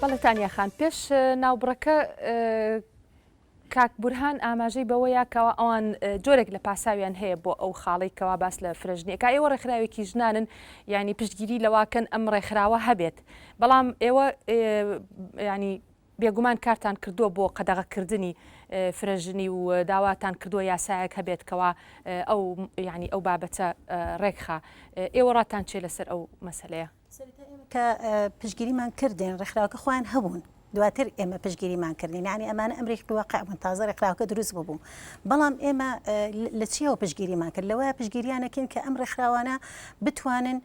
بەڵێ تانیا خان پێش ناوبڕەکە کاک بورهان ئاماژەی بەوەیە کەەوە ئەوان جۆرێک لە پاساویان هەیە بۆ ئەو خاڵی کەوا باس لە فرژنیەکە ئێوە ڕێکخراوێکی ژنانن ینی پشتگیری لەواکەن ئەم ڕێکخراوە هەبێت بەڵام ئێوە ینی بێگومان کارتان کردووە بۆ قەدەغەکردنی فرەژنی و داواتان کردووە یاسایەک هەبێت کەوا ئەو ینی ئەو بابەتە ڕێکخا ئێوە ڕاتان چێ لەسەر ئەو مەسلەیە کە پشتگیریمان کردێن ڕێکخراوەکە خۆیان هەبوون دواتر ئێمە پشتگیریمان کردین ینی ئەمانە ئەمریک واقعبوون تازە ڕێکخراوەکە دروست ببوو بەڵام ئێمە لە چیەوە پشتگیریمان کرد لەوەیە پشتگیریانەکەین کە ئەم ڕێکخراوانە بتوانن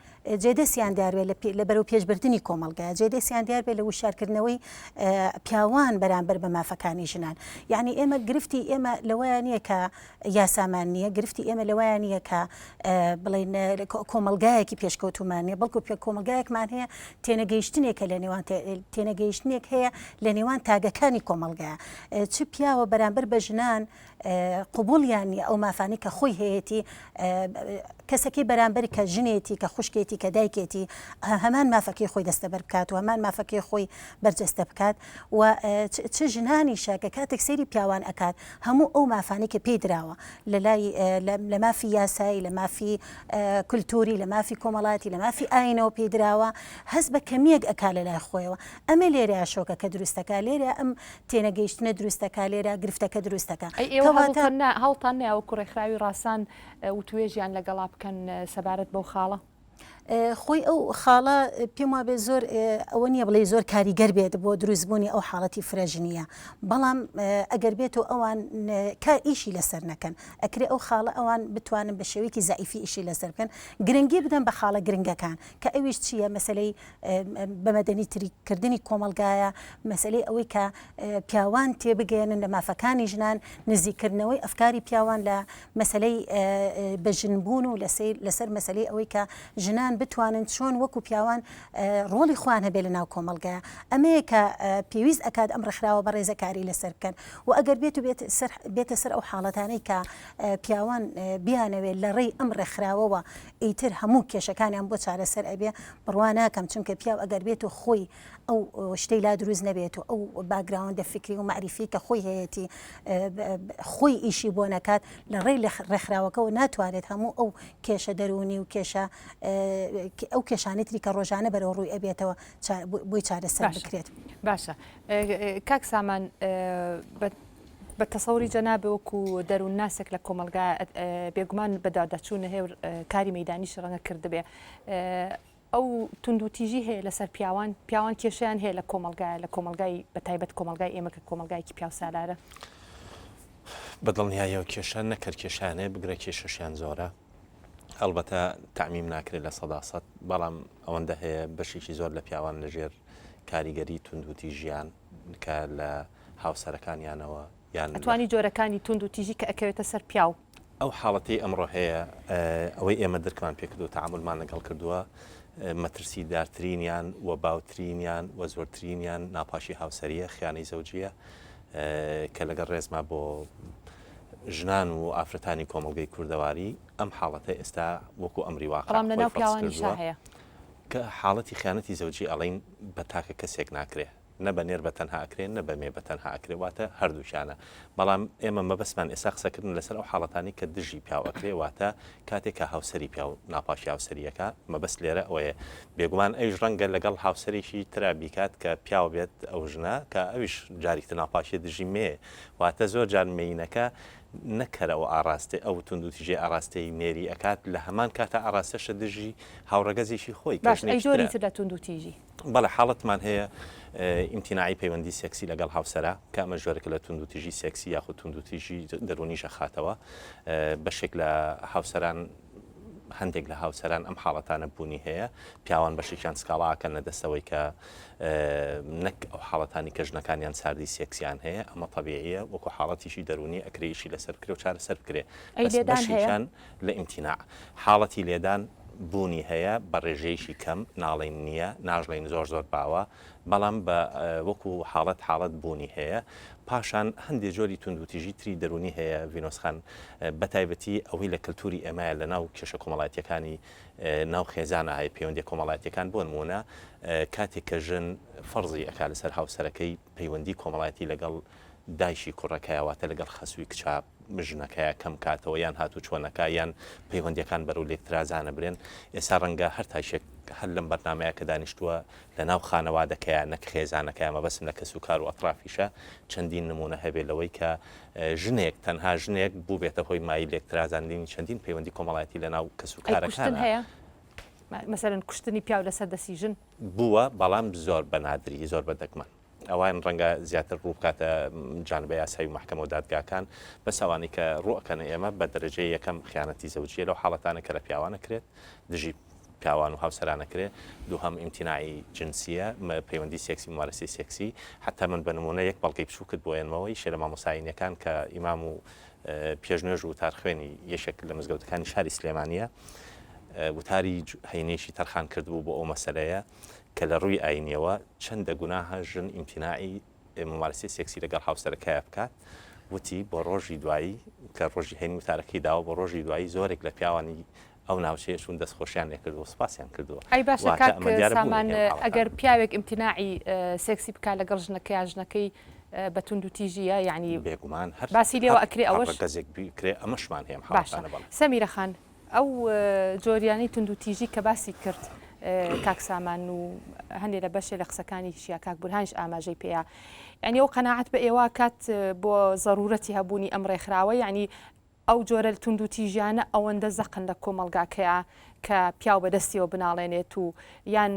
جێدەستیان دیاربێت لە بەرەو پێشبردننی کۆمەڵگایە جێدەستیان دیاربێت لە وشارکردنەوەی پیاوان بەرامبەر بە مافەکانی ژنان یعنی ئێمە گرفتی ئێمە لەوەیە نییە کە یاسامان نییە گرفتی ئێمە لەوەیە نییە کە بڵێن کۆمەڵگایەکی پێشکەوتومان نیە بەڵکو کۆمەلگایەکمان هەیە تێنەگەیشتنێکە لە نێوان تێنەگەیشتنێک هەیە لە نێوان تاگەکانی کۆمەلگایە چ پیاوە بەرامبەر بە ژنان قوبولیانی ئەو مافانی کە خۆی هەیەی کەسێکی بەرامبەری کە ژنێتی کە خوشکێتی کە دایکێتی هەمان مافەکەی خۆی دەستەبەر بکات و هەمان مافەکەی خۆی بەرجەستە بکات و چ ژنانی شاکە کاتێک سەیری پیاوان ئەکات هەموو ئەو مافانی کە پێی درراوە لە مافی یاسایی لە مافی کولتوری لە مافی کۆمەڵاتی لە مافی ئاینەوە پێی درراوە هەست بە کەمیەک ئەکا لە لای خۆیەوە ئەمە لێرە شۆکە کە دروستەکە لێرە ئەم تێنەگەیشتنە دروستەکە لێرە گرفتەکە دروستەکە هەڵتان ناوە کوڕێکخراوی ڕاستان و توێژیان لەگەڵا بکەن سەبارەت بەو خاڵە خۆی ئەو خاڵە پێم وابێ زۆر ئەوە نییە بڵێ زۆر کاریگەر بێت بۆ دروستبوونی ئەو حاڵەتی فرەژنیە بەڵام ئەگەر بێت و ئەوان کار ئیشی لەسەر نەکەن ئەکرێ ئەو خاڵە ئەوان بتوانن بە شێوەیەکی زائیفی ئیشی لەسەر بکەن گرنگی بدەن بە خاڵە گرنگەکان کە ئەویش چییە مەسلەی بەمەدەنی تریکردنی کۆمەلگایە مەسلەی ئەوەی کە پیاوان تێبگەێنن لە مافەکانی ژنان نزیکردنەوەی ئەفکاری پیاوان لە مەسلەی بەژنبوون و لەسەر مەسلەی ئەوەی کە ژنان بتوانن چۆن وەکو پیاوان ڕۆڵی خوان هەبێ لە ناو کۆمەلگایە ئەمەیە کە پێویست ئەکات ئەم ڕێکخراوە بە ڕێزەکاری لەسەر بکەن و ئەگەر بێت و بێتە سەر ئەو حاڵەتانەی کە پیاوان بیانەوێت لە ڕێی ئەم ڕێکخراوەوە ئیتر هەموو کێشەکانیان بۆ چارەسەر ئەبێ بڕوا ناکەم چونکە پیاو ئەگەر بێت و خۆی ئەو شتەی لا دروست نەبێت و ئەو باگراوندە فکری و معریفی کە خۆی هەیەی خۆی ئیشی بۆ نەکات لە ڕێی ڕێکخراوەکەەوە ناتوانێت هەموو ئەو کێشە دەرونی و کێشە ئەو کێشانێتری کە ڕۆژانە بەرەو ڕووی ئەبێتەوە بۆی چارەسەر بکرێت باشە کاک سامان بە تەسەوری جەنابێ وەکو دەروون ناسێک لە کۆمەلگا بێگومان بەدادەچوونە هێور کاری مەیدانیش ڕەنگە کردبێ ئەو توندوتیژی هەیە لەسەر پیاوان کێشیان هەیە لە کۆمەلگایە لە کۆمەلگای بەتایبەت کۆمەلگای ئێمە کە کۆمەلگایکی پیاو سالارە بەدڵنیایەوە کێشان نەکرد کێشانەیە بگرە کێشەشیان زۆرە ئەلبەتە تعمیم ناکرێت لە 100% بەڵام ئەوەندە هەیە بەشێکی زۆر لە پیاوان لەژێر کاریگەری توندوتیژیان کە لە هاوسەرەکانیانەوە یان ئەتوانی جۆرەکانی توندوتیژی کە ئەکەوێتە سەر پیاو ئەو حاڵەتی ئەمڕۆ هەیە ئەوەی ئێمە دەرکمان پێکردو تعاملمان لەگەڵ کردووە مەترسی دارترینیان و باوترینیان و زۆرترینیان ناپاشی هاوسەریە خیانەی زەوجیە کە لەگەڵ ڕێزما بۆ ژنان و ئافرەتانی کۆمەلگەی کوردەواری ئەم حاڵەتە ئێستا وەکو ئەمری واقع لەناو پیاوانیشا هەیە کە حاڵەتی خیانەتی زەوجی ئەڵین بە تاکە کەسێک ناکرێ نە بە نێر بەتەنها ئەکرێن نە بەمێ بەتەنها ئەکرێواتە هەردووشانە بەڵام ئێمە مەبەسمان ئێستا قسەکردن لەسەر ئەو حاڵەتانی کە دژی پیاو ئەکرێواتە کاتێک کە هاوسەری پیاو ناپاشی هاوسەریەکە مەبەست لێرە ئەوەیە بێگومان ئەوش ڕەنگە لەگەڵ هاوسەرێکی ترا بیکات کە پیاو بێت ئەو ژنە کە ئەویش جارێکتە ناپاشی دژی مێ واتە زۆر جار مینەکە نەکەرەوە ئاراستێ ئەو توندوتیژێ ئاراستەی نێری ئەکات لە هەمان کاتە ئاراستەشە دژی هاوڕەگەزیشی خۆی جۆری لە توندوتیژی بەڵە حاڵەتمان هەیە ئیمتیناعی پەیوەندی سێکسی لەگەڵ هاوسەرە کە ئەمە ژۆرەکە لە توندوتیژی سێکسی یاخود توندوتیژی دەرونیشە خاتەوە بەشێک لە هاوسەران هەندێک لە هاوسەران ئەم حاڵەتانە بوونی هەیە پیاوان بەشێکیان سکاڵاکەن لە دەستەوەی کە نەک ئەو حاڵەتانی کە ژنەکانیان ساردی سێکسیان هەیە ئەمە طبیعیە وەکو حاڵەتیشی دەرونی ئەکرێشی لەسەر بکرێ و چارەسەر بکرێ بەشێکیان لە ئیمتیناع حاڵەتی لێدان بوونی هەیە بە ڕێژەیەشی کەم ناڵێن نییە ناژڵین زۆر باوە بەڵام بە وەکو حاڵەت بوونی هەیە پاشان هەندێک جۆری توندوتیژی تری دەرونی هەیە ڤینۆسخان بە تایبەتی ئەوەی لە کەلتوری ئێمایە لە ناو کێشە کۆمەڵایەتیەکانی ناو خێزانە هەیە پەیوەندی کۆمەڵایەتیەکان بۆ نمونە کاتێک کە ژن فەرزی ئەکا لەسەر هاوسەرەکەی پەیوەندی کۆمەڵایەتی لەگەڵ دایشی کوڕەکەیواتە لەگەڵ خەسووی کچاپ مژنەکەیە کەم کاتەوە یان هاتوو چۆنەکە یان پەیوەندیەکان بەرەو لێکترازانە برێن ئێستا ڕەنگە هەر تاشێک هەر لەم بەرنمەیە کە دانیشتووە لە ناو خانەوادەکەیە نەک خێزانەکەیە مەبەسم لە کەسوکار و ئەطرافیشە چەندین نمونە هەبێت لەوەی کە ژنێک تەنها ژنێک بوو بێتە هۆی مای لێکترازاندنی چەندین پەیوەندی کۆمەڵایەتی لە ناو کەسوکارەکان هەیە مەسەرەن کوشتنی پیا و لەسەر دەستی ژن بووە بەڵام زۆر بەنادری زۆر بەدەگمەن ئەوان ڕەنگە زیاتر ڕوو بکاتە جانبە یاسایی و محکەمە و دادگاکان بەس ئەوانی کە ڕوەکەنە ئێمە بە دەرەجەی یەکەم خیانەتی زەوجیە لەو حاڵەتانە کە لە پیاوانە کرێت دژی پیاوان و هاوسەرانە کرێت دووهەم ئیمتیناعی جنسیە پەیوەندی سێکسی ممارەسی سێکسی حتا من بە نمونە یەک بەڵگەی بچوو کرد بۆ ئێمەوەی شێ لە مامۆساینەکان کە ئیمام و پێشنوێژ و وتار خوێنی یەشێک لە مزگەوتەکانی شاری سلێمانیە وتاری هەینێشی تەرخان کردبوو بۆ ئەو مەسەلەیە کە لە ڕووی ئاینیەوە چەندە گوناها ژن ئیمتیناعی ممارەسی سێکسی لەگەڵ هاوسەرەکەیە بکات وتی بۆ ڕۆژی دوایی کە ڕۆژی هەینی وتارەکەی داوە بۆ ڕۆژی دوایی زۆرێک لە پیاوانی ئەو ناوچەیەشون دەستخۆشیان لێ کردو و سپاسیان کردووە ئەی باشە سامان ئەگەر پیاوێک ئیمتیناعی سێکسی بکات لەگەڵ ژنەکەی ژنەکەی بە تونند و تیژیە یعنی بێگومان هەر باسی لێەوە ئەکرێ ئەوەش گەزێک بکرێ ئەمەشمان هەیە سەمیرە خان ئەو جۆریانەی تونند و تیژی کە باسی کرد کاک سامان و هەندێک لە بەشێ لە قسەکانی شیا کاک بورهانش ئاماژەی پێەیە یعنی ئەو قەناعەت بە ئێوە کات بۆ ضرورەتی هەبوونی ئەم ڕێکخراوە یعنی ئەو جۆرە تونند و تیژیانە ئەوەندە زەقن لە کۆمەلگاکەیە کە پیاو بەدەستیەوە بناڵێنێت و یان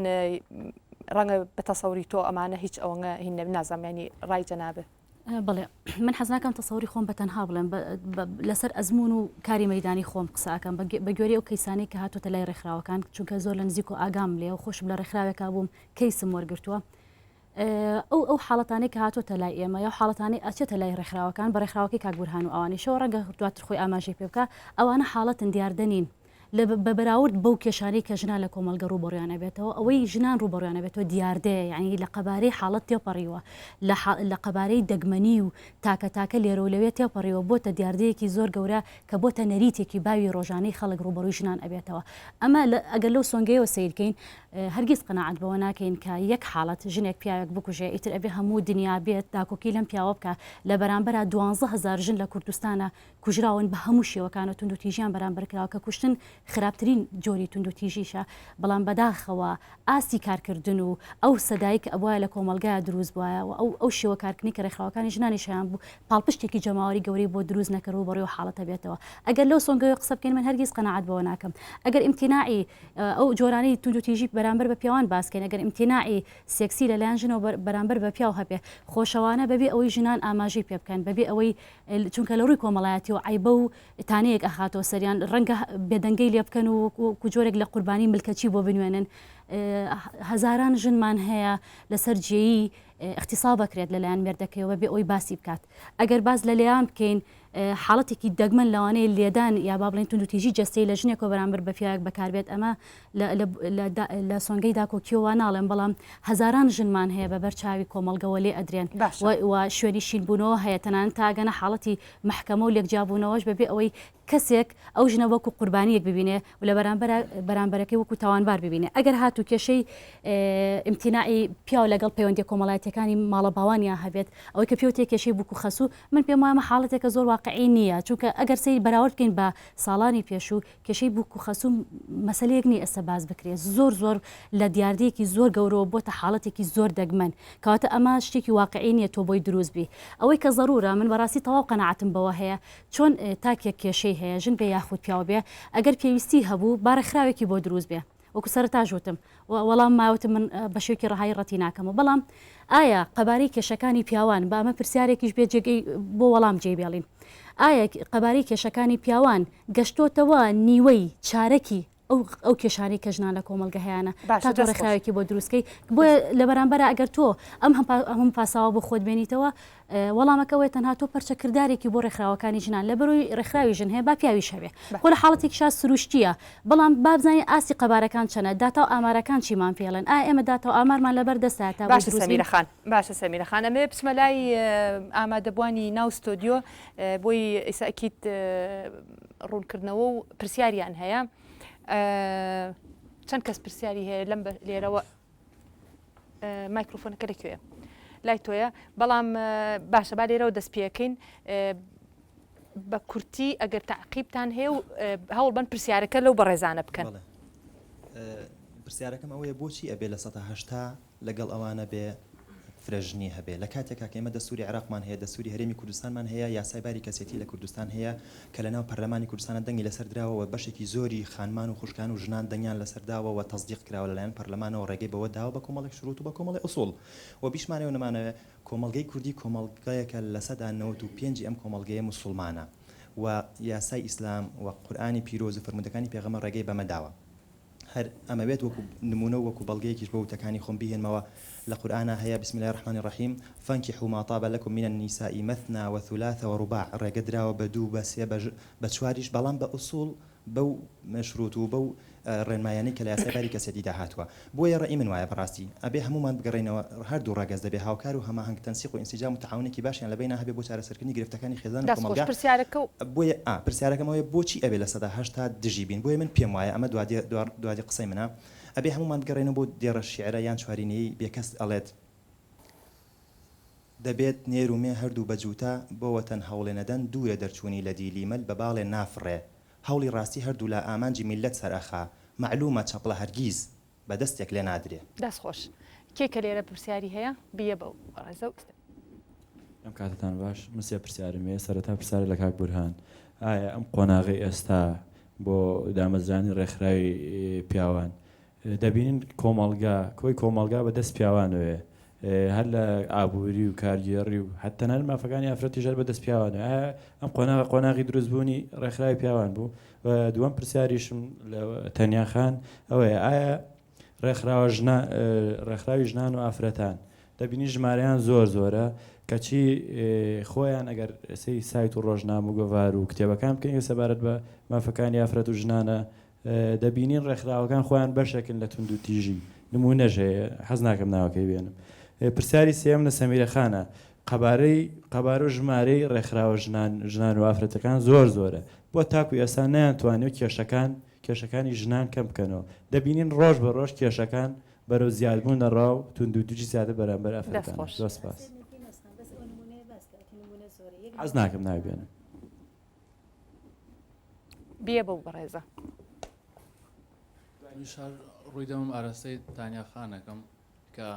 ڕەنگە بە تەسەوری تۆ ئەمانە هیچ ئەوەنگە هین نازانانی ڕای جەنابێ بڵێ من حەز ناکەم تەسەوری خۆم بە تەنها بڵێم لەسەر ئەزمون و کاری مەدانی خۆم قساکەم بە گوێرەی ئەو کەیسانی کە هاتوتە لای ڕێکخراوەکان چونکە زۆر لە نزیک و ئاگام لێ و خۆشم لە ڕێکخراوێکا بووم کەیسم وەرگرتووە ئەو حاڵەتانی کە هاتوتە لای ئێمە یا حاڵەتانی ئەچێتە لای ڕێکخراوەکان بە ڕێکخراوەکەی کاک بورهان و ئەوانی شەوە ڕەنگە دواتر خۆی ئاماژەی پێ بکە ئەوانە حاڵەتن دیاردەنین بە بەراورد بەو کێشانەی کە ژنان لە کۆمەلگە ڕوبەڕیانە بێتەوە ئەوەی ژنان ڕوبەڕیانە بێتەوە دیاردەیە یعنی لە قەبارەی حاڵەت تێپەڕیوە لە قەبارەی دەگمەنی و تاکە لێرە و لەوێ تێپەڕیوە بۆتە دیاردەیەکی زۆر گەورە کە بۆتە نەریتێکی باوی ڕۆژانەی خەڵک ڕوبەڕووی ژنان ئەبێتەوە ئەمە ئەگەر لەو سۆنگەیەوە سیرکەین هەرگیز قەناعەت بەوە ناکەین کە یەک حاڵەت ژنێک پیاوێک بکوژێ ئیتر ئەبێ هەموو دنیا بێت داکۆکی لەم پیاوە بکە لە بەرامبەر 12,000 ژن لە کوردستانە کوژراون بە هەموو شێوەکانە تونند و تیژیان بەرامبەرکراوە کە کوشتن خراپترین جۆری تونند و تیژیشە بەڵام بەداخەوە ئاستی کارکردن و ئەو سەدایی کە ئەوە لە کۆمەلگایە دروست بووە و ئەو شێوە کارکردنی کە ڕێکخراوەکانی ژنانی شیان بوو پاڵپشتێکی جەماوەری گەورەی بۆ دروست نەکەڕوو بەڕێوە حاڵەتە بێتەوە ئەگەر لەو سۆنگەوە قسە بکەین من هەرگیز قەناعەت بەوە ناکەم ئەگەر ئیمتیناعی ئەو جۆرانەی تونند و تیژی بەرامبەر بە پیاوان باسکەین ئەگەر ئیمتیناعی سێکسی لەلایەن ژنەوە بەرامبەر بە پیاو هەبێ خۆشەوانە بەبێ ئەوەی ژنان ئاماژەی پێ بکەن بەبێ ئەوەی چونکە لە ڕووی کۆمەڵایەتی و عیبە و تانەیەک ئەخاتەوە سەریان ڕەنگە بێدەنگەی لێ بکەن و جۆرێک لە قوربانی ملکەچی بۆ بنوێنن هەزاران ژنمان هەیە لەسەر جێیی اختصاب بکرێت لەلایەن مێردەکەیەوە بێ ئەوی باسی بکات ئەگەر باز لە لێیان بکەین حاڵەتێکی دەگمەن لەوانەیە لێدان یا با بڵێن تونند و تیژی جەستەی لە ژنێکەوە بەرامبەر بە پیاوێک بەکاربێت ئەمە لە سۆنگەی داکۆکیەوە ناڵێن بەڵام هەزاران ژنمان هەیە بە بەرچاوی کۆمەلگەوە لێ ئەدرێن و شوێنی شینبوونەوە هەیە تەنانەت تاگەنە حاڵەتی محکەمە و لێکجابوونەوەش بەبێ ئەوەی کەسێک ئەو ژنە وەکو قوربانیەک ببینێ و لە بەرامبەرەکەی وەکو تاوانبار ببینێ ئەگەر هاتوو کێشەی ئیمتیناعی پیاو لەگەڵ پەیوەندی کۆمەڵایەتیەکانی ماڵە باوانیان هەبێت ئەوەی کە پێوتێ کێشەی بووکو خەسوو من پێم وایە حاڵەتێکە زۆر واقعی نییە چونکە ئەگەر سەی بەراورد بکەین بە ساڵانی پێشوو کێشەی بووکو خەسوو مەسەلەیەک نیە ئێستا باز بکرێت زۆر لە دیاردەیەکی زۆر گەورەوە بۆتە حاڵەتێکی زۆر دەگمەن کەواتە ئەمە شتێکی واقعی نییە تۆ بۆی دروست بی ئەوەی کە ضرورە من بەڕاستی تەواو قەناعەتم بەوە هەیە چۆن تاکێک کێشەی هەیە ژن بێ یاخود پیاو بێ ئەگەر پێویستی هەبوو بارەخراوێکی بۆ دروست بێ وەکو سەرتاژوتم وەڵام ماوتم من بە شێوکی ڕەهایی ڕەتی ناکەمەوە بەڵام ئایا قەبارەی کێشەکانی پیاوان بە ئەمە پرسیارێکیش بێ جێگەی بۆ وەڵام جێبێڵین ئایا قەبارەی کێشەکانی پیاوان گەشتۆتەوە نیوەی چارەکی ئەو کێشانی کە ژنان لە کۆمەلگە هەیەە باشە، تا تۆ دەست ڕێکخراوێکی بۆ دروستکەی بۆیە لە بەرامبەر ئەگەر تۆ ئەم پاساوە بۆ خۆت بێنیتەوە وەڵامەکەوەی تەنها تۆ پەرچەکردارێکی بۆ ڕێکخراوەکانی ژنان لە بەرۆی ڕێکخراوی ژن هەیە با پیاویش هەبێ خۆ لە حاڵەتێکی شا سروشتیە بەڵام بابزانانی ئاسی قەبارەکان چەنە داتا و ئامارەکان چیمان پێڵێن ئێمە داتا و ئامارمان لەبەر دەستا تا باشە سەمیرەخان باشە سەمیرەخان ئەمێ بچمە لای ئامادەبوانی ناو ستۆدیۆ بۆی ئیساکیت ڕوونکردنەوە و پرسیاریان هەیە چەند کەس پرسیاری هەیە لەم لێرەوە مایکرۆفۆنەکە لەکوێیە لای تۆیە بەڵام باشە با لێرەوە دەست پێەکەین بە کورتی ئەگەر تعقیبتان هەیە و هەوڵ بن پرسیارەکە لەو بەڕێزانە بکەن پرسیارەکەم ئەوەیە بۆچی ئەبێ لە 1970 لەگەڵ ئەوانە بێ فرەژنی هەبێ لە کاتێکا کە ئێمە دەستوری عراقمان هەیە دەستوری هەرێمی کوردستانمان هەیە یاسای باری کەسێتی لە کوردستان هەیە کە لە ناو پەرلەمانی کوردستانە دەنگی لەسەر دراوەوە بەشێکی زۆری خانمان و خوشکان و ژنان دەنگیان لەسەرداوەوە تەصدیق کراوە لەلایەن پەرلەمانەوە ڕێگەی بەوە داوە بە کۆمەڵێک شروط و بە کۆمەڵی ئوسوڵ و بیشمانەوە نەمانەوێت کۆمەڵگەی کوردی کۆمەڵگەیەکە لە سەدا 95 ئەم کۆمەڵگەیە موسڵمانە و یاسای ئیسلام و قورئانی پیرۆز و فرمودەکانی پێغەمبەر ڕێگەی بەمەداوە هەر ئەمەوێت وەکو نمونە وەکو بەڵگەیەکیش بە وتەکانی خۆم بهێنمەوە لە قورئانە هەیە بسم الله الرحمن الرحیم فانكحوا ما طاب لكم من النساء مثنى وثلاث ورباع ڕێگە دراوە بە دوو بە سێ بە چواریش بەڵام بە ئوسوڵ بەو مەشروط و بەو ڕێنمایانەی کە لە یاسای باری کەسێتی داهاتووە بۆیە ڕێی من وایە بەڕاستی ئەبێ هەمومان بگەڕێنەوە هەردوو ڕاگەز دەبێ هاوکار و هەماهنگ تەنسیق و ئینسیجام و تعاونێکی باشیان لەبەینە هەبێ بۆ چارەسەرکردنی گرفتەکانی خێزان و کۆمەلگا بۆیە پرسیارەکەمەوەی بۆچی ئەبێ لە 1970 دژی بین بۆیە من پێم وایە ئەمە دوادی قسەی منە ئەبێ هەمومان بگەڕێنەوە بۆ دێڕە شیعرە یان چوارینەی بێکەس ئەڵێت دەبێت نێرومێ هەردوو بەجووتە بۆوە تەن هەوڵێ نەدەن دوورە دەرچوونی لە دیلیمەل بە باڵێ نافڕێ هەوڵی ڕاستی هەردوو لە ئامانجی میلەت سەرەخا معلومە چەپڵە هەرگیز بە دەستێک لێ نادرێ دەست خۆش کێکە لێرە پرسیاری هەیە بیە بەو ڕێزە ئەم کاتتان باش مسیە پرسیارم هەیە سەرەتا پرسیاری لە کاک بورهان ئایا ئەم قۆناغی ئێستا بۆ دامەزرانی ڕێکخراوی پیاوان دەبینین کۆی کۆمەلگا بە دەست پیاوانوێ هەر لە ئابووری و کارگێڕی و حتەنەر مافەکانی ئافرەتی ژەر بە دەست پیاوانە ئەم قۆناغی دروستبوونی ڕێکخراوی پیاوان بوو و دووەم پرسیاریشم لە تەنیاخان ئەوەیە ئایا ڕێکخراوی ژنان و ئافرەتان دەبینی ژمارەیان زۆرە کەچی خۆیان ئەگەر سی سایت و ڕۆژنامە و گۆڤار و کتێبەکان بکەین سەبارەت بە مافەکانی ئافرەت و ژنانە دەبینین ڕێکخراوەکان خۆیان بەشێکن لە تونند و تیژی نمونەش هەیە حەز ناکەم ناوەکەی بێنم پرسیاری سێم لە سەمیرەخانە قەبارە و ژمارەی ڕێکخراوە ژنان و ئافرەتەکان زۆرە بۆ تاکو ئێستا نەیانتوانێت کێشەکانی ژنان کەم بکەنەوە دەبینین ڕۆژ بە ڕۆژ کێشەکان بەرەو زیادبوون دەڕاو تونند و توجی زیادە بەرامبەر ئافرەتەکان سپاس حەز ناکەم نابێنم بیە بەو بەڕێزە ڕوویدەم ئارەستەی تانیاخانەکەم کە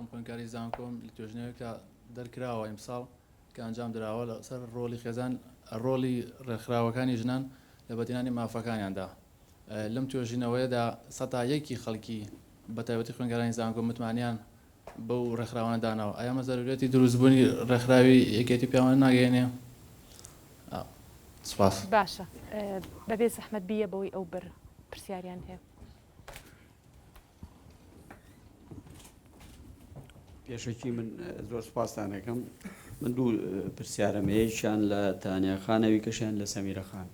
خۆم خوێنکاری زانکۆم لە توێژنەوەیەکە دەرکراوە ئیمساڵ کە ئەنجام درراوە لەسەر ڕۆلی خێزان ڕۆلی ڕێکخراوەکانی ژنان لە بەدینانی مافەکانیاندا لەم توێژینەوەیەدا سەتا یەکی خەڵکی بە تایبەتی خوێنگارانی زانکۆ متمانیان بەو ڕێکخراوانە داناوە ئەمە زەرورەتی دروستبوونی ڕێکخراوی یەکێتی پیاوان ناگەێنێ سپاس باشە بەبێ زەحمەت بیە بەوەی ئەو بەر پرسیاریان هەیە پێشەکی من زۆر سپاسانەکەم من دوو پرسیارەمەیەکیان لە تانیاخانەوی کەشیان لە سەمیرەخان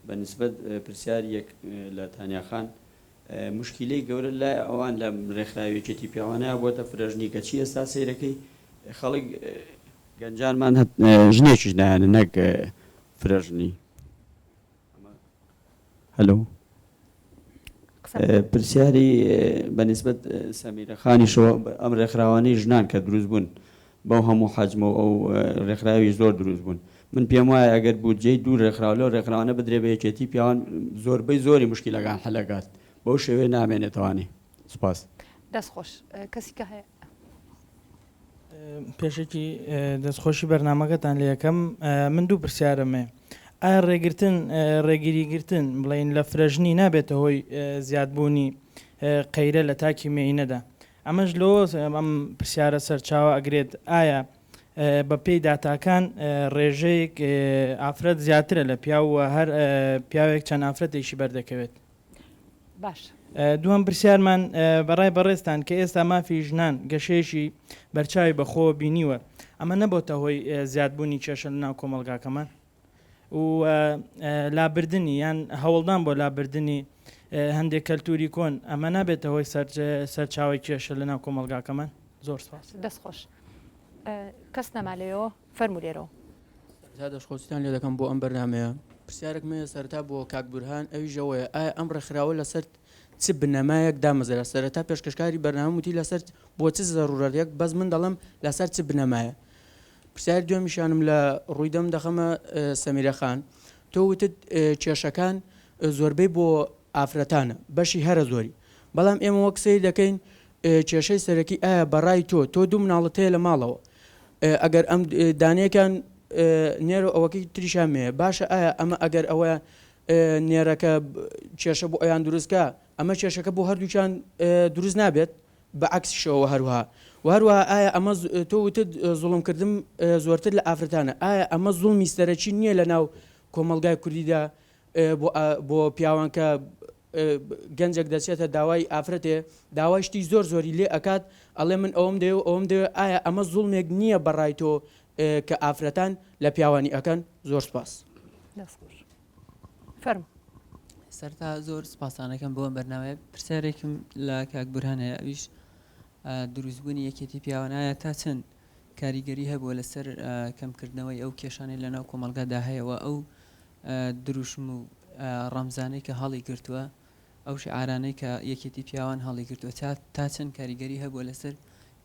بە نسبەت پرسیاری یەک لە تانیاخان مشکلەی گەورە لای ئەوان لە ڕێکخراوێکێتی پیاوانەیە بۆتە فرەژنی کە چی ئێستا سەیرەکەی خەڵک گەنجانمان ژنێکیش نایانە نەک فرەژنی هەلو پرسیاری بەنسبەت سەمیرەخانیشەوە ئەم ڕێکخراوانەی ژنان کە دروست بوون بەو هەموو حەجمە ئەو ڕێکخراوی زۆر دروست بوون من پێم وایە ئەگەر بودجەی دوو ڕێکخراو لەو ڕێکخراوانە بدرێ بە یەکێتی پیاوان زۆربەی زۆری مشکلەکان حەلەکات بەو شێوەیە نامێنێتوانێ سپاس دەست خۆش کەسی کە هەیە پێشێکی دەستخۆشی بەرنمەکەتان لە یەکەم من دوو پرسیارمێ ئایا ڕێگیریگرتن بڵین لە فرەژنی نابێتە هۆی زیادبوونی قەیرە لە تاکی مێینەدا ئەمەش لۆ ئەم پرسیارە سەرچاوە ئەگرێت ئایا بە پێی داتاکان ڕێژەیەک ئافرەت زیاترە لە پیاوە هەر پیاوێک چەند ئافرەتێکی بەردەکەوێت باش دووەم پرسیارمان بەڕای بەڕێستان کە ئێستا مافی ژنان گەشەیەکی بەرچاوی بەخۆ بینیوە ئەمە نەبۆتە هۆی زیادبوونی کێشە لە ناو کۆمەلگاکەمان و لابردنی یان هەوڵدان بۆ لابردنی هەندێک کەلتوری کۆن ئەمە نابێتە هۆی سەرچاوی کێشە لە ناو کۆمەلگاکەمان زۆر سپاس دەستخۆش کەس نەمالەوە فەرمولێرەوە دەشخۆچیان لێ دەکەم بۆ ئەم بەرنمەیە پرسیارێک مێ سەرتا بۆ کاک بورهان ئەوی ژەوەیە ئایا ئەم ڕێکخراوە لەسەر چ بنەمایەک دامەزرا سەرەتا پێشکەشکاری بەرنامە وتی لەسەر بۆ چ زەڕورەتێک بەس من دەڵم لەسەر چ بنەمایە پرسیار دوێمیشانم لە ڕوویدەم دەخەمە سەمیرەخان تۆ وتت کێشەکان زۆربەی بۆ ئافرەتانە بەشی هەرە زۆری بەڵام ئێمە وەک سەیر دەکەین کێشەی سەرەکی ئایا بەڕای تۆ دوو مناڵەت هەیە لە ماڵەوە ئەگەر ئەم دانەیەکان نێرە ئەوەکەی تریشان مێ باشە ئایا ئەمە ئەگەر ئەوە نێرەکە کێشە بۆ ئەیان دروستکە ئەمە کێشەکە بۆ هەردووچان دروست نابێت بە عکسیشەوە هەروها و هەروها ئایا ئەمە تۆ وتت زوڵمکردن زۆرتر لە ئافرەتانە ئایا ئەمە زوڵمی سەرەکی نییە لە ناو کۆمەلگای کوردیدا بۆ پیاوان کە گەنجێک دەچێتە داوای ئافرەتێ داوای شتی زۆر زۆری لێ ئەکات ئەڵێ من ئەوم دەوێت ئایا ئەمە زوڵمێک نییە بەڕای تۆ کە ئافرەتان لە پیاوانی ئەکەن زۆر سپاس فەرم سەرتا زۆر سپاسانەکەم بۆ بەرنامەیە پرسیارێکم لە کاک بورهانەیە ئەویش دروستبوونی یەکێتی پیاوانایە تا چەند کاریگەری هەبووە لەسەر کەمکردنەوەی ئەو کێشانەی لەناو کۆمەلگادا هەیەەوە ئەو دروشم و ڕەمزانەی کە هەڵی گرتووە ئەو شعارانەی کە یەکێتی پیاوان هەڵی گرتووە تا چەند کاریگەری هەبووە لەسەر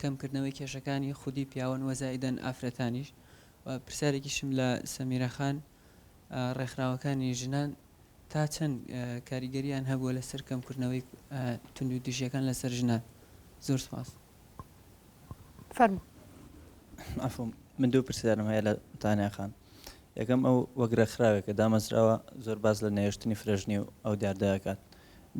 کەمکردنەوەی کێشەکانی خودی پیاوان وەزایدەن ئافرەتانیش و پرسیارێکیشم لە سەمیرەخان ڕێکخراوەکانی ژنان تا چەند کاریگەریان هەبووە لەسەر کەمکردنەوەی تونند و دژیەکان لەسەر ژنان زۆر سپاس فەرمو من دوو پرسیارم هەیە لە تانیاخان یەکەم ئەو وەک ڕێکخراوێک کە دامەزراوە زۆر باز لە نێشتنی فرێژنی و ئەو دیاردەکات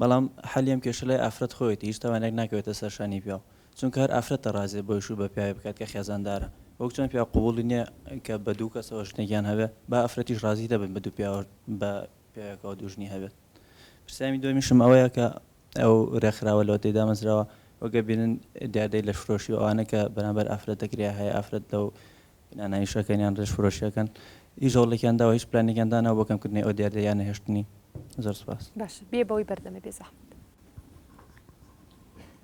بەڵام حەلیم کێشە لای ئافرەت خۆیەتی هیچ تاوانێک ناکەوێتە سەرشانی پیاو چونکە هەر ئافرەتە ڕازێ بۆی شوو بە پیاوی بکات کە خێزاندارە وەک چۆن پیا قوبوڵی نییە کە بە دوو کەسەوە ژنێکیان هەبێت با ئافرەتیش ڕازی دەبن بە دوو پیاوە بە پیاوێکەوە دوژنی هەبێت پرسیامی دومیشم ئەوەیە کە ئەو ڕێکخراوە لەوە تێدا مەزراوە وەگە بینن دیاردەی لە فرۆشی و ئەوانە کە بەرامبەر ئافرەتەکریا هەیە ئافرەت لەو بینانایشەکەنیان ڕێژ فرۆشیەکەن ئیژۆڵێکیانداوە هیچ پلانێکیاندانەوە بۆ کەمکردنی ئەو دیاردەیان نەهێشتنی زۆر سپاس باش بێ بەوەی بەردەمە بێزەحمەت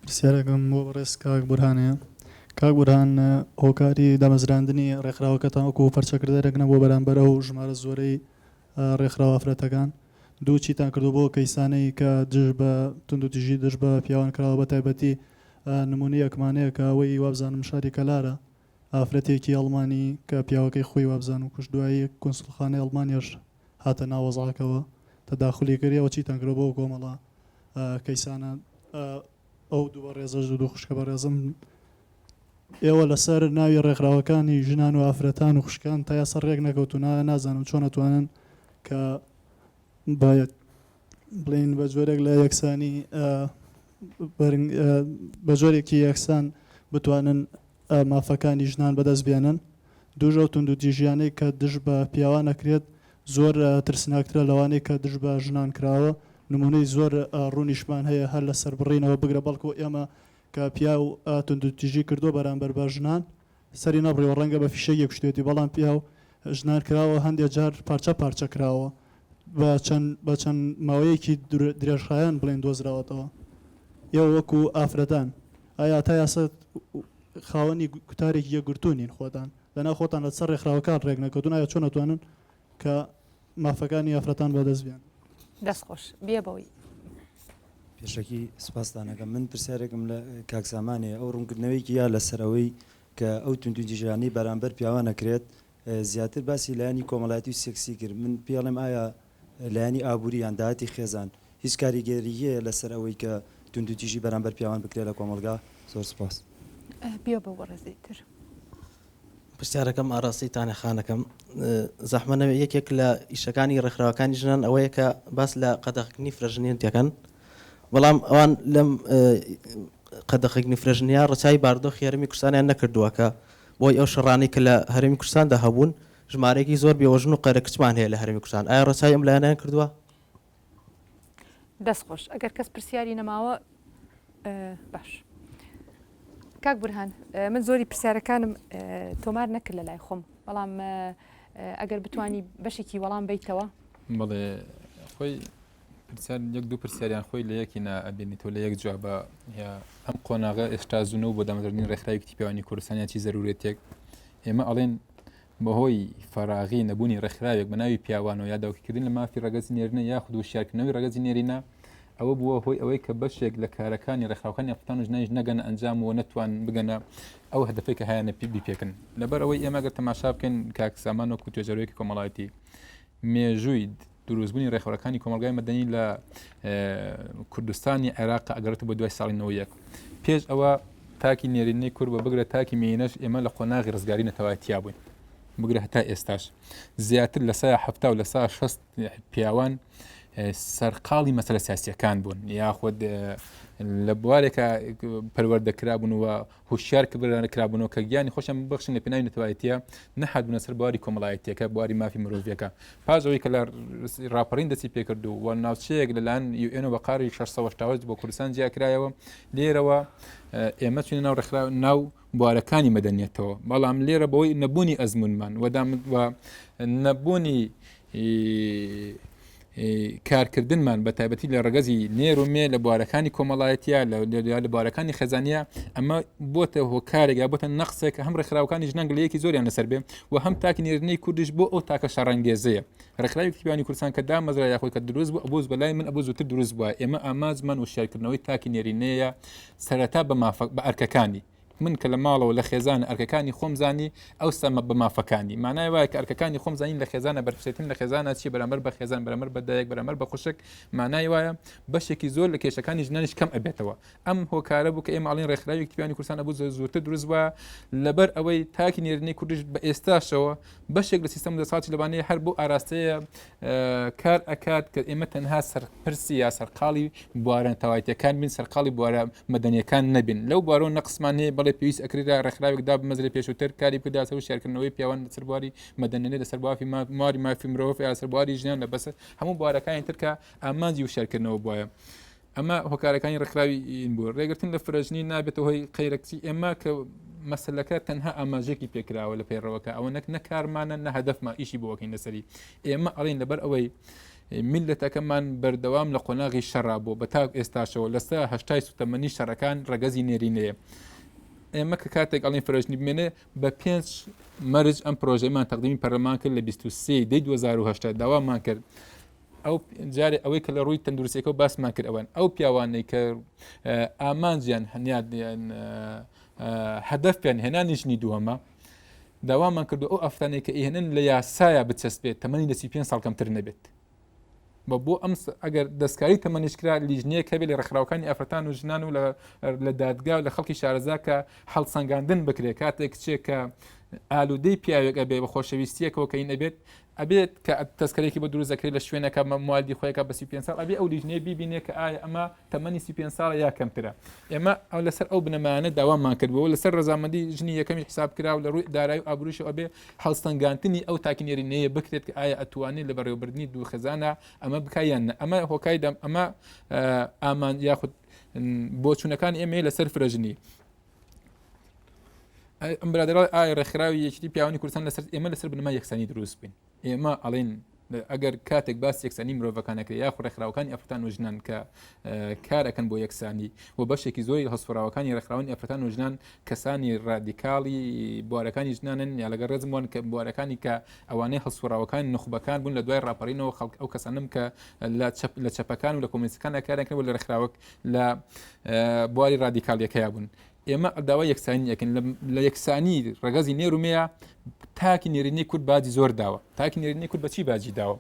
پرسیارێکم بۆ ڕێز کاک بورهانەیە کاک بورهان هۆکاری دامەزراندنی ڕێکخراوەکەتان وەکو فەرچەکردەرێک نەبوو بەرامبەر ئەو ژمارە زۆرەی ڕێکخراوە ئافرەتەکان دوو چیتان کردو بۆ کەیسانەی کە دژ بە تونند و تیژی دژ بە پیاوان کراوە بە تایبەتی نمونی ئەکمانەیە کە ئەوەی وابزانم شاری کەلارە ئافرەتێکی ئەڵمانی کە پیاوەکەی خۆی وابزان و کوشتدوایی کۆنسڵخانەی ئەڵمانیش هاتە ناوەزاکەوە تەداخلی کردیەوە چیتان کرد بۆ کۆمەڵە کەیسانە ئەو دوو ڕێزەش دوو خوشکە بە ڕێزم ئێوە لەسەر ناوی ڕێکخراوەکانی ژنان و ئافرەتان و خوشکان تا یاسە ڕێک نەکەوتونا نازانم چۆن ئەتوانن کە باید بڵین بە جۆرێک لە یەکسانی بە جۆرێکی یەکسان بتوانن مافەکانی ژنان بەدەست بێنن دوژە و تونند و تیژیانەی کە دژ بە پیاوان ئەکرێت زۆر ترسناکترە لەوانەی کە دژ بە ژنان کراوە نمونەی زۆر ڕوونیشمان هەیە هەر لەسەر بڕینەوە بگرە بەڵکو ئێمە کە پیا و تونند و تیژی کردو بەرامبەر بە ژنان سەری نەبڕیەوە ڕەنگە بە فیشە یەکشتێتی بەڵام پیا و ژنان کراوە هەندێک جار پارچە پارچە کراوە بە چەند ماوەیەکی درێژخایان بڵێن دۆزراوەتەوە ئێوە وەکو ئافرەتان ئایا تا یاسە خاوەنی کوتارێکی یەکگرتوونین خۆتان لەناو خۆتان لە سەر ڕێکخراوەکان ڕێک نەکەوتون ئایا چۆن ئەتوانن کە مافەکانی ئافرەتان بەدەست بێن دەستخۆش بێ بەوەی پێشەکی سپاسدانەکەم من پرسیارێکم لە کاکسامانێ ئەو ڕوونکردنەوەیکی یا لەسەرەوەی کە ئەو تونند و تیژیانی بەرامبەر پیاوان ئەکرێت زیاتر باسی لایانی کۆمەڵایەتی و سێکسی کرد من پێڵێم ئایا لایانی ئابووری یان داهاتی خێزان هیچ کاریگەریەیە لەسەر ئەوەی کە تونند و تیژی بەرامبەر پیاوان بکرێت لە کۆمەلگا زۆر سپاس بیا بە وەڕێزەیتر پرسیارەکەم ئاراستی تانەخانەکەم زەحمە نەوێ یەکێک لە ئیشەکانی ڕێکخراوەکانی ژنان ئەوەیە کە باس لە قەدەغکردنی فرەژنیان دەکەن بەڵام ئەوان لەم قەدەغکردنی فرەژنیا ڕچای باردۆخی هەرمی کوردستانیان نەکردووە کە بۆی ئەو شەڕانەی کە لە هەرمی کوردستاندا هەبوون ژمارەیەکی زۆر بێوەژن و قەرە کچمان هەیە لە هەرمی کوردستان ئایا ڕچای ئەم لایەنیان کردووە؟ دەستخۆش ئەگەر کەس پرسیاری نەماوە باش کاک بورهان من زۆری پرسیارەکانم تۆمار نەکرد لە لای خۆم بەڵام ئەگەر بتانی بەشێکی وەڵام بیتەوە بەڵێ خۆی پرسیار یەک دوو پرسیاریان خۆی لە یەکی نابێنیتەوە لە یەک جوابە ئەم قۆناغە ئێستا زوونەوە بۆ دامەزرانی ڕێکخراوێکی پیاوانی کوردستانیاتی زەرورێتێک ئێمە ئەڵێن بەهۆی فەراغی نەبوونی ڕێکخراوێک بە ناوی پیاوان و یاداوکردن لە مافی ڕەگەزی نێرنە یاخود وشارکردنەوەی ڕەگەزی نێرینە ئەوە بووە هۆی ئەوەی کە بەشێک لە کارەکانی ڕێکخراوەکانی ئەفغان و ژنایش نەگەنە ئەنجام و نەتوان بگەنە ئەو هەدەفەی کە هەیە بیپێکن لەبەر ئەوەی ئێمە گەر تەماشا بکەین کاک سامان وەکو توێژەرۆیەکی کۆمەڵایەتی مێژووی دروستبوونی ڕێکخراوەکانی کۆمەلگای مەدەنی لە کوردستانی عێراق ئەگەڕێتە بۆ دوای ساڵی 91 پێش ئەوە تاکی نێرینەی کورد بە بگرە تاکی مێینەش ئێمە لە قۆناغی ڕزگاری نەتەوایەتیا بووین بگرە هەتا ئێستاش زیاتر لە سایە هەفتا و لە سا 6 پیاوان سەرقاڵی مەسەلە سیاسیەکان بوون یاخود لە بوارێکە پەروەردەکرابوون و هوشیار کرابوونەوە کە گیانی خۆشیان ببەخشن لە پێناوی نەتەوایەتیە نەهاتبوونە سەر بواری کۆمەڵایەتیەکە بواری مافی مرۆڤیەکە پاشەوەی کە لە راپەڕین دەستی پێکردو و ناوچەیەک لەلایەن UN بە قاری 680 بۆ کوردستان جیاکرایەوە لێرەوە ئێمە چونە ناو ڕێکخراو ناو بوارەکانی مەدەنیەتەوە بەڵام لێرە بەوەی نەبوونی ئەزمونمان و نەبوونی کارکردنمان بە تایبەتی لە ڕگەزی نێرومێ لە بوارەکانی کۆمەڵایەتیە لە بوارەکانی خەزانیە ئەمە بۆتە هۆکارێک یا بۆتە نەقسێک کە هەم ڕێکخراوەکانی ژنان لەیەکی زۆریان لەسەر بێ و هەم تاکی نێرنەی کوردش بۆ ئەو تاکە شەڕەنگێزەیە ڕێکخراوێکی پیاوانی کوردستان کە دامەزرا یاخۆی کە دروست بوو ئەبووز بەلای من ئەبوو زووتر دروست بووە ئێمە ئامانجمان و شارکردنەوەی تاکی نێرینەیە سەرەتا بە ئەرکەکانی من کە لە ماڵەوە لە خێزانە ئەرکەکانی خۆمزانی ئەو سەمە بە مافەکانی مانای وایە کە ئەرکەکانی خۆمزانین لە خێزانە بەرپسێتن لە خێزانە چی بەرامبەر بە خێزان بەرامبەر بە دایک بەرامبەر بە خوشک مانای وایە بەشێکی زۆر لە کێشەکانی ژنانیش کەم ئەبێتەوە ئەم هۆکارە بوو کە ئێمە ئاڵین ڕێکخراوێکی پیاوانی کوردستان ئەبوو زۆرتر دروست بووە لەبەر ئەوەی تاکی نێرنەی کوردش بە ئێستاشەوە بەشێک لە سیستەم دەسڵاتی لەبانەیە هەر بۆ ئاراستەیە کار ئەکات کە ئێمە تەنها سەرپرسی یا سەرقاڵی بوارە نەتەوایەتیەکان بین سەرقاڵی بوارە مەدەنیەکان نەبین لەو بوارۆ نەقسمان هەیە بەڵێ پێویست ئەکرێت ڕێکخراوێک دا بمەزرێ پێشووتر کاری بداتە و شارکردنەوەی پیاوان لەسەر بواری مەدەنێ لەسەر بافی ماری مافی مرۆڤ یا سەر بواری ژنان لە بەسەر هەموو بوارەکانی ترکە ئامانجی و شارکردنەوە بووە ئەمە هۆکارەکانی ڕێکخراوی بوو ڕێگرتن لە فرەژنی نابێتەوە هۆی قەیرەکسی ئێمە کە مەسلەکە تەنها ئاماژێکی پێکراوە لە پێڕەوەکە ئەوە نەکارمانە نە هەدەفمان ئیشی بۆکەین لەسەری ئێمە ئەڵێن لەبەر ئەوەی میلەتەکەمان بەردەوام لە قۆناغی شەڕا بوو بە تا ئێستاشەوە لەستا هەشتای سوتەمەنی شەڕەکان ڕەگەزی نێرینەیە ئێمە کە کاتێک ئەڵین فرەژنی بمێنێ بە 5 مەرج ئەم پرۆژەمان تەقدیمی پەرلەمان کرد لە 23 دەی 2010 داوامان کرد ئەو جارێ ئەوەی کە لە ڕووی تەندروستیەکە باسمان کرد ئەوەن ئەو پیاوانەی کە ئامانجیان هەنیان هەدەفیان هێنانی ژنی دووەمە داوامان کردو ئەو ئەفرانەی کە ئێهێنن لە یاسایە بچەسبێت تەمەنی لە 35 ساڵ کەمتر نەبێت بۆ ئەم ئەگەر دەستکاری تەمەنیشکرا لیژنەیە کەبێ لە ڕێکخراوەکانی ئافرەتان و ژنان و لە دادگا و لە خەڵکی شارەزا کە هەڵسەنگاندن بکرێت کاتێک کچێک کە ئالوودەی پیاوێک ئەبێ بە خۆشەویستیەکەوە کە این ئەبێت کە تەسکەرێکی بە دروست دەکرێت لە شوێنەکە موادی خۆیەکە بە 35 ساڵ ئەبێ ئەو لیژنەیە بیبینێت کە ئایا ئەمە تەمەنی 35 ساڵ یا کەمترە ئێمە ئەو لەسەر ئەو بنەمانە داوامان کردبەوە لەسەر ڕەزامەندی ژنی یەکەمی حساب کرا و لە ڕووی دارایی و ئابرووری ئەبێ هەڵسەنگاندنی ئەو تاکی نێرینەیە بکرێت کە ئایا ئەتوانێت لە بەڕێوەبردننی دوو خێزانە ئەمە بکایان ئەمە هۆکای دەم ئەمە ئامان یاخود بۆچوونەکان ئێمە لەسەر فرەژنی ئەم برادرای ئایا ڕێکخراوی یەکیتی پیاوانی کوردستان لەسەر ئێمە لەسەر بنەما یەکسانی دروست بین ئێمە ئەڵێن ئەگەر کاتێک باس یەکسانی مرۆڤەکانەکە یاخود ڕێکخراوەکانی ئەفرەتان و ژنان کە کارەکەن بۆ یەکسانی و بەشێکی زۆری هەسفراوەکانی ڕێکخراوانی ئەفرەتان و ژنان کەسانی ڕادیکاڵی بوارەکانی ژنانن یا لەگەڵ ڕێزموان کە بوارەکانی کە ئەوانەی هەسفراوەکانی نخبەکان بوون لە دوای ڕاپەڕینەوە خەڵک ئەو کەسانم کە لە چەپەکان و لە کۆمونیستەکان کارەکەن لە ڕێکخراوەک لە بواری ڕادیکاڵیەکەیا بوون ئێمە داوای یەکسانی یەکەن لە یەکسانی ڕەگەزی نێرومەیە تاکی نێرینەی کورد باجی زۆر داوە تاکی نێرینەی کورد بەچی باجی داوە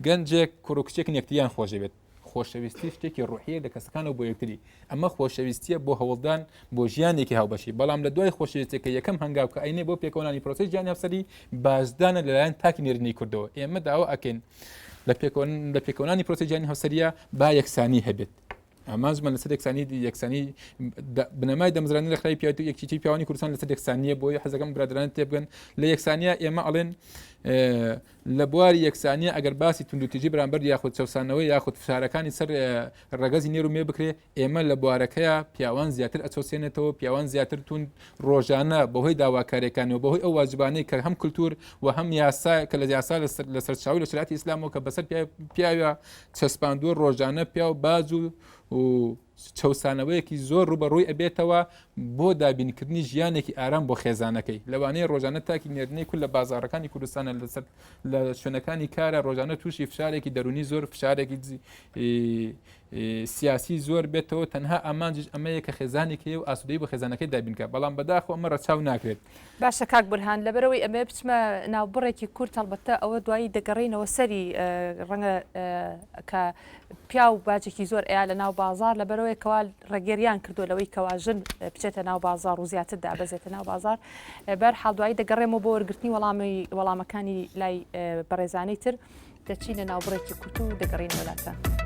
گەنجێک کوڕکچێکن یەکتریان خۆشەوێت خۆشەویستی شتێکی ڕوحیە لە کەسەکانەوە بۆ یەکتری ئەمە خۆشەویستیە بۆ هەوڵدان بۆ ژیانێکی هاوبەشی بەڵام لە دوای خۆشەویستێکە یەکەم هەنگاو کە ئەینێ بۆ پێکەوەنانی پرۆسەی ژیانی هەفسەری بازدانە لەلایەن تاکی نێرینەی کوردەوە ئێمە داوا ئەکەین لە پێکەوەنانی پرۆسەی ژیانی هەفسەریە با یەکسانی هەبێت ئاماژمان لەسەر یەکسانی بنەمای دەمزرانی لە خلای پیاوی یەکیتی پیاوانی کوردستان لەسەر یەکسانیە بۆی حەزەکەم برادران تێبگەن لە یەکسانیە ئێمە ئەڵێن لە بواری یەکسانیە ئەگەر باسی توندوتیژی بەرامبەر یاخود چەسانەوەی یاخود فشارەکانی سەر ڕەگەزی نێر و مێ بکرێ ئێمە لە بوارەکەیە پیاوان زیاتر ئەچۆسێنێتەوە پیاوان زیاتر تون ڕۆژانە بەهۆی داواکاریەکانەوە بەهۆی ئەو واجبانەی کە هەم کللتور و هەم یاسا کە لە یاسا لە سەرچاوی لە شریعەتی ئیسلامەوە کە بەسەر پیاوە چەسپاندووە ڕۆژانە پیا و باز و چەسانەوەیەکی زۆر ڕوبەڕووی ئەبێتەوە بۆ دابینکردنی ژیانێکی ئارام بۆ خێزانەکەی لەوانەیە ڕۆژانە تاکی نێردنەی کول لە بازارەکانی کوردستانە لە شوێنەکانی کارە ڕۆژانە تووشی فشارێکی دەرونی زۆر فشارێکی سیاسی زۆر بێتەوە تەنها ئامانجیش ئەمەیە کە خێزانێکی و ئاسودەی بە خێزانەکەی دابینکە بەڵام بەداخۆ ئەمە ڕەچاو ناکرێت باشە کاک بورهان لەبەرەوەی ئەمە بچمە ناوبڕێکی کورت هەڵبەتە ئەوە دوایی دەگەڕینەوە سەری ڕەنگە کە پیا و باجێکی زۆر ئەیا لە ناو بازار لەبەرەوەی کەوا ڕێگەریان کردو لەوەی کەواژن بچێتە ناو بازار و زیاتر دابەزێتە ناو بازار بەر حاڵدوایی دەگەڕێمەوە بۆ وەرگرتنی وەڵامەکانی لای بەڕێزانەی تر دەچینە ناوبڕێکی کورت و دەگەڕین وڵاتان.